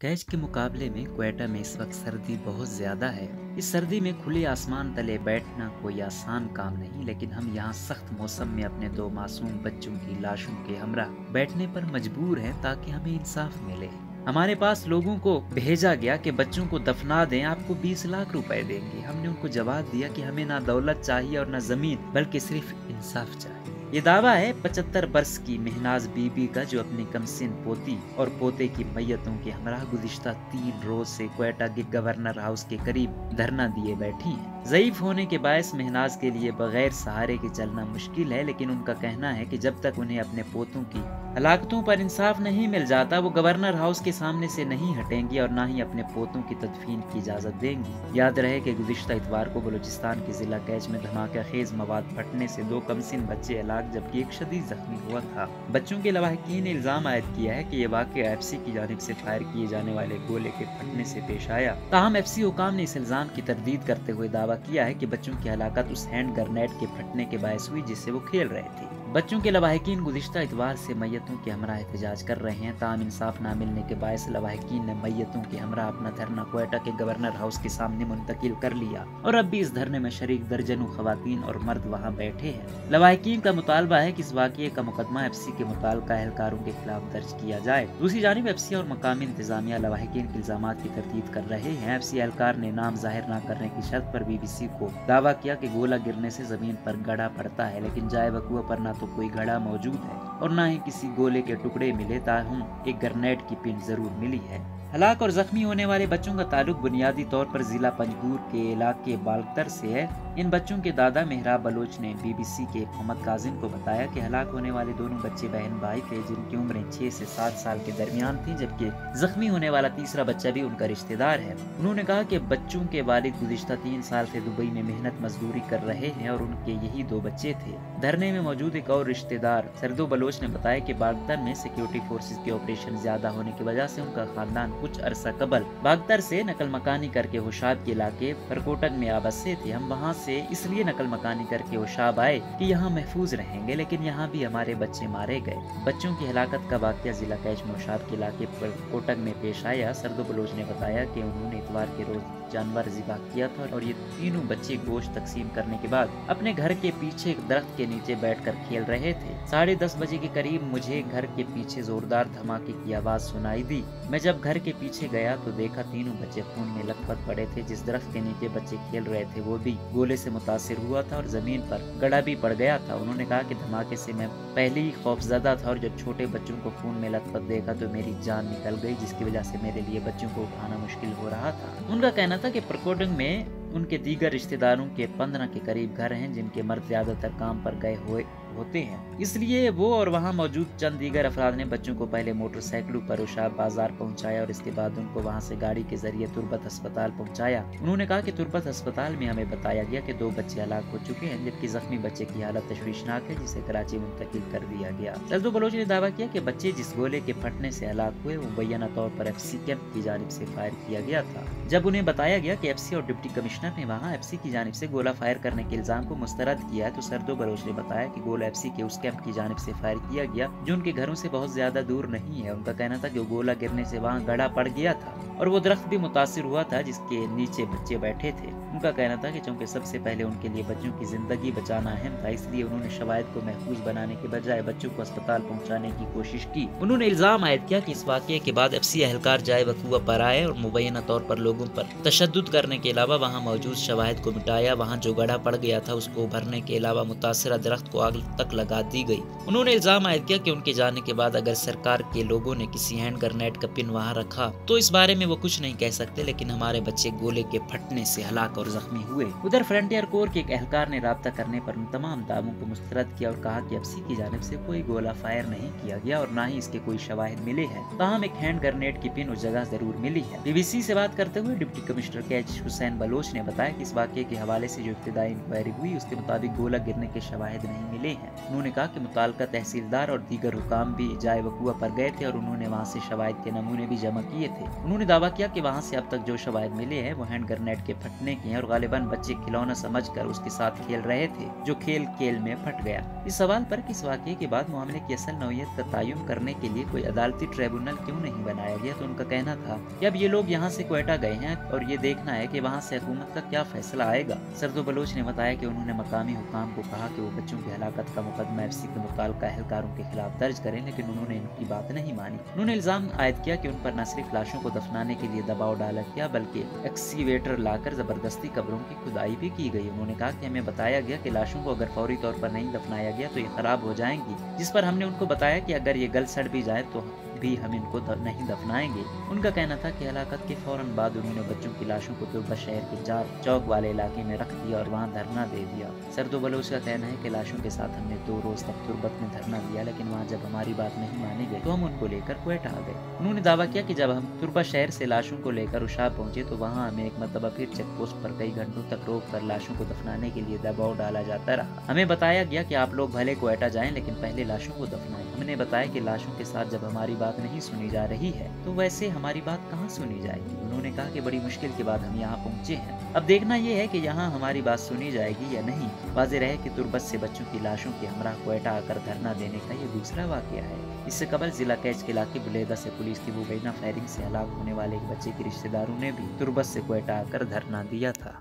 Catch के मुकाबले में क्वेटा में इस वक्त सर्दी बहुत ज़्यादा है। इस सर्दी में खुले आसमान तले बैठना कोई आसान काम नहीं, लेकिन हम यहाँ सख्त मौसम में अपने दो मासूम बच्चों की लाशों के हमरा बैठने पर मजबूर हैं ताकि हमें इंसाफ मिले। हमारे पास लोगों को भेजा गया कि बच्चों को दफना दें, आपको 20 लाख रुपए देंगे। हमने उनको जवाब दिया कि हमें ना दौलत चाहिए और ना जमीन, बल्कि सिर्फ इंसाफ चाहिए। ये दावा है 75 वर्ष की महनाज बीबी का, जो अपनी कमसिन पोती और पोते की मैयतों के हमरा गुज़िश्ता 3 रोज से क्वेटा के गवर्नर हाउस के करीब धरना दिए बैठी हैं। ज़ईफ होने के बायस महनाज के लिए बगैर सहारे के चलना मुश्किल है, लेकिन उनका कहना है कि जब तक उन्हें अपने पोतों की हलाकतों पर इंसाफ नहीं मिल जाता, वो गवर्नर हाउस के सामने से नहीं हटेंगी और ना ही अपने पोतों की तदफीन की इजाजत देंगी। याद रहे कि गुज़िश्ता इतवार को बलूचिस्तान के जिला कैच में धमाका खेज मवाद फटने से 2 कमसिन बच्चे हलाक जबकि एक शदीद जख्मी हुआ था। बच्चों के लवाहकीन ने इल्जाम आयद किया है कि ये वाक़या एफसी की जानिब से फायर किए जाने वाले गोले के फटने से पेश आया। ताहम एफसी हुकाम ने इस इल्जाम की तरदीद करते हुए दावा किया है कि बच्चों की हलाकत उस हैंड ग्रेनेड के फटने के बायस हुई जिससे वो खेल रहे थे। बच्चों के लवाहकीन गुज़िश्ता इतवार से मैयतों के हमरा एहतजाज कर रहे हैं। ताहम इंसाफ न मिलने के बायस लवाहकीन ने मैयतों के हमरा अपना धरना क्वेटा के गवर्नर हाउस के सामने मुंतकिल कर लिया और अब भी इस धरने में शरीक दर्जनों खवातीन और मर्द वहाँ बैठे हैं। लवाहकीन का मुतालबा है कि इस वाक़ये का मुकदमा एफसी के मुताल्लिक़ एहलकारों के खिलाफ दर्ज किया जाए। दूसरी जानिब एफसी और मकामी इंतजामिया लवाहकीन के इल्जामात की तरदीद कर रहे हैं। एफसी एहलकार ने नाम जाहिर न करने की शर्त पर बीबीसी को दावा किया कि गोला गिरने से जमीन पर गड़ा पड़ता है, लेकिन जाए वक़ुआ पर न तो कोई गड़ा मौजूद है और न ही किसी गोले के टुकड़े मिले। ताहम एक ग्रेनेड की पिन जरूर मिली है। हलाक और जख्मी होने वाले बच्चों का ताल्लुक बुनियादी तौर पर जिला पंजगूर के इलाके बालतर से है। इन बच्चों के दादा मेहराब बलोच ने बीबीसी के मोहम्मद काजिम को बताया कि हलाक होने वाले दोनों बच्चे बहन भाई थे, जिनकी उम्रें 6 से 7 साल के दरमियान थी, जबकि जख्मी होने वाला तीसरा बच्चा भी उनका रिश्तेदार है। उन्होंने कहा कि बच्चों के वालिद गुज़िश्ता 3 साल से दुबई में मेहनत मजदूरी कर रहे हैं और उनके यही 2 बच्चे थे। धरने में मौजूद एक और रिश्तेदार सरदो बलोच ने बताया कि बागतर में सिक्योरिटी फोर्सेज के ऑपरेशन ज्यादा होने की वजह से उनका खानदान कुछ अरसा कबल बागतर से नकल मकानी करके होशाब के इलाके परकोटक में आबसे थे। हम वहाँ से इसलिए नकल मकानी करके होशाब आए कि यहाँ महफूज रहेंगे, लेकिन यहाँ भी हमारे बच्चे मारे गए। बच्चों की हलाकत का वाक़या जिला कैच में होशाब के इलाके परकोटक में पेश आया। सरदो बलोच ने बताया कि उन्होंने इतवार के रोज जानवर ज़िबा किया था और ये तीनों बच्चे गोश्त तकसीम करने के बाद अपने घर के पीछे एक दरख्त के नीचे बैठकर खेल रहे थे। 10:30 बजे के करीब मुझे घर के पीछे जोरदार धमाके की आवाज सुनाई दी। मैं जब घर के पीछे गया तो देखा तीनों बच्चे खून में लथपथ पड़े थे। जिस दरख्त के नीचे बच्चे खेल रहे थे वो भी गोले से मुतासिर हुआ था और जमीन पर गड़ा भी पड़ गया था। उन्होंने कहा कि धमाके से मैं पहले ही खौफजदा था और जब छोटे बच्चों को खून में लथपथ देखा तो मेरी जान निकल गई, जिसकी वजह से मेरे लिए बच्चों को उठाना मुश्किल हो रहा था। उनका कहना था कि परकोटक में उनके दीगर रिश्तेदारों के 15 के करीब घर हैं, जिनके मर्द ज्यादातर काम पर गए हुए होते हैं, इसलिए वो और वहाँ मौजूद चंद दीगर अफराद ने बच्चों को पहले मोटरसाइकिलों पर होशाब बाजार पहुँचाया और इसके बाद उनको वहाँ से गाड़ी के जरिए तुर्बत अस्पताल पहुँचाया। उन्होंने कहा कि तुर्बत अस्पताल में हमें बताया गया कि 2 बच्चे हलाक हो चुके हैं, जबकि जख्मी बच्चे की हालत तशवीशनाक है, जिसे कराची मुंतकिल कर दिया गया। सरदो बलोच ने दावा किया कि बच्चे जिस गोले के फटने से हलाक हुए वो मुबैना तौर पर एफसी कैंप की जानिब से फायर किया गया था। जब उन्हें बताया गया कि एफसी और डिप्टी कमिश्नर ने वहाँ एफसी की जानिब से गोला फायर करने के इल्जाम को मुस्तरद किया है, तो सरदो बलोच ने बताया कि गोला एफसी के उस कैंप की जानिब से फायर किया गया जो उनके घरों से बहुत ज्यादा दूर नहीं है। उनका कहना था कि गोला गिरने से वहाँ गड़ा पड़ गया था और वो दरख्त भी मुतासिर हुआ था जिसके नीचे बच्चे बैठे थे। उनका कहना था कि चूंकि सबसे पहले उनके लिए बच्चों की जिंदगी बचाना अहम था, इसलिए उन्होंने शवाहिद को महफूज बनाने के बजाय बच्चों को अस्पताल पहुंचाने की कोशिश की। उन्होंने इल्जाम आयद किया कि इस वाक़ये के बाद एफसी एहलकार जाए वक़ुआ पर आए और मुबैना तौर पर लोगों पर तशद्दुद करने के अलावा वहाँ मौजूद शवाहिद को मिटाया। वहाँ जो गड़ा पड़ गया था उसको भरने के अलावा मुतासिरा दरख्त को आग तक लगा दी गई। उन्होंने इल्जाम आयद किया कि उनके जाने के बाद अगर सरकार के लोगों ने किसी हैंड ग्रेनेड का पिन वहाँ रखा तो इस बारे में वो कुछ नहीं कह सकते, लेकिन हमारे बच्चे गोले के फटने से हलाक और जख्मी हुए। उधर फ्रंटियर कोर के एक एहलकार ने राब्ता करने पर उन तमाम दावों को मुस्तरद किया और कहा कि एफसी की जानिब से कोई गोला फायर नहीं किया गया और न ही इसके कोई शवाहिद मिले हैं। ताहम एक हैंड ग्रेनेड की पिन उस जगह जरूर मिली है। बीबीसी से बात करते हुए डिप्टी कमिश्नर कैच हुसैन बलोच ने बताया कि इस वाक़ये के हवाले से जो इब्तिदाई इंक्वायरी हुई उसके मुताबिक गोला गिरने के शवाहिद नहीं मिले हैं। उन्होंने कहा कि मुताल्लिका तहसीलदार और दीगर हुकाम भी जाए वक़ूआ पर गए थे और उन्होंने वहाँ से शवाहिद के नमूने भी जमा किए थे। उन्होंने दावा किया कि वहाँ से अब तक जो शवाहिद मिले हैं वो हैंड ग्रेनेड के फटने के हैं और गालिबन बच्चे खिलौना समझकर उसके साथ खेल रहे थे, जो खेल खेल में फट गया। इस सवाल पर कि इस वाक़ये के बाद मामले की असल नौयत का तयन करने के लिए कोई अदालती ट्रिब्यूनल क्यों नहीं बनाया गया, तो उनका कहना था कि अब ये लोग यहाँ से क्वेटा गए हैं और ये देखना है कि वहाँ से हुकूमत का क्या फैसला आएगा। सरदो बलोच ने बताया कि उन्होंने मकामी हुकाम को कहा कि वो बच्चों की हलाकत का मुकदमा एफसी के मुताल्लिका एहलकारों के खिलाफ दर्ज करें, लेकिन उन्होंने इनकी बात नहीं मानी। उन्होंने इल्जाम आयद किया कि उन पर न सिर्फ लाशों को दफनाने के लिए दबाव डाला गया बल्कि एक्सीवेटर लाकर जबरदस्ती कब्रों की खुदाई भी की गई। उन्होंने कहा कि हमें बताया गया कि लाशों को अगर फौरी तौर पर नहीं दफनाया गया तो ये खराब हो जाएंगी, जिस पर हमने उनको बताया कि अगर ये गल सड़ भी जाए तो भी हम इनको नहीं दफनाएंगे। उनका कहना था कि हलाकत के फौरन बाद उन्होंने बच्चों की लाशों को तुर्बा शहर के जार चौक वाले इलाके में रख दिया और वहाँ धरना दे दिया। सरदो बलोच का कहना है कि लाशों के साथ हमने 2 रोज तक तुर्बत में धरना दिया, लेकिन वहाँ जब हमारी बात नहीं मानी गई तो हम उनको लेकर क्वेटा आ गए। उन्होंने दावा किया कि जब हम तुर्बा शहर से लाशों को लेकर उशाब पहुंचे तो वहाँ हमें एक मरतबा फिर चेक पोस्ट पर कई घंटों तक रोक कर लाशों को दफनाने के लिए दबाव डाला जाता रहा। हमें बताया गया कि आप लोग भले क्वेटा जाएं लेकिन पहले लाशों को दफनाएं। हमने बताया कि लाशों के साथ जब हमारी बात नहीं सुनी जा रही है तो वैसे हमारी बात कहाँ सुनी जाएगी। उन्होंने कहा कि बड़ी मुश्किल के बाद हम यहाँ पहुँचे हैं, अब देखना ये है कि यहाँ हमारी बात सुनी जाएगी या नहीं। वाज़ेह रहे कि तुर्बत से बच्चों की लाशों के हमरा क्वेटा आकर धरना देने का ये दूसरा वाकया है। इससे कबल जिला कैच के इलाके बुलेदा से पुलिस की मुबैना फायरिंग से हलाक होने वाले एक बच्चे के रिश्तेदारों ने भी तुर्बत से क्वेटा आकर धरना दिया था।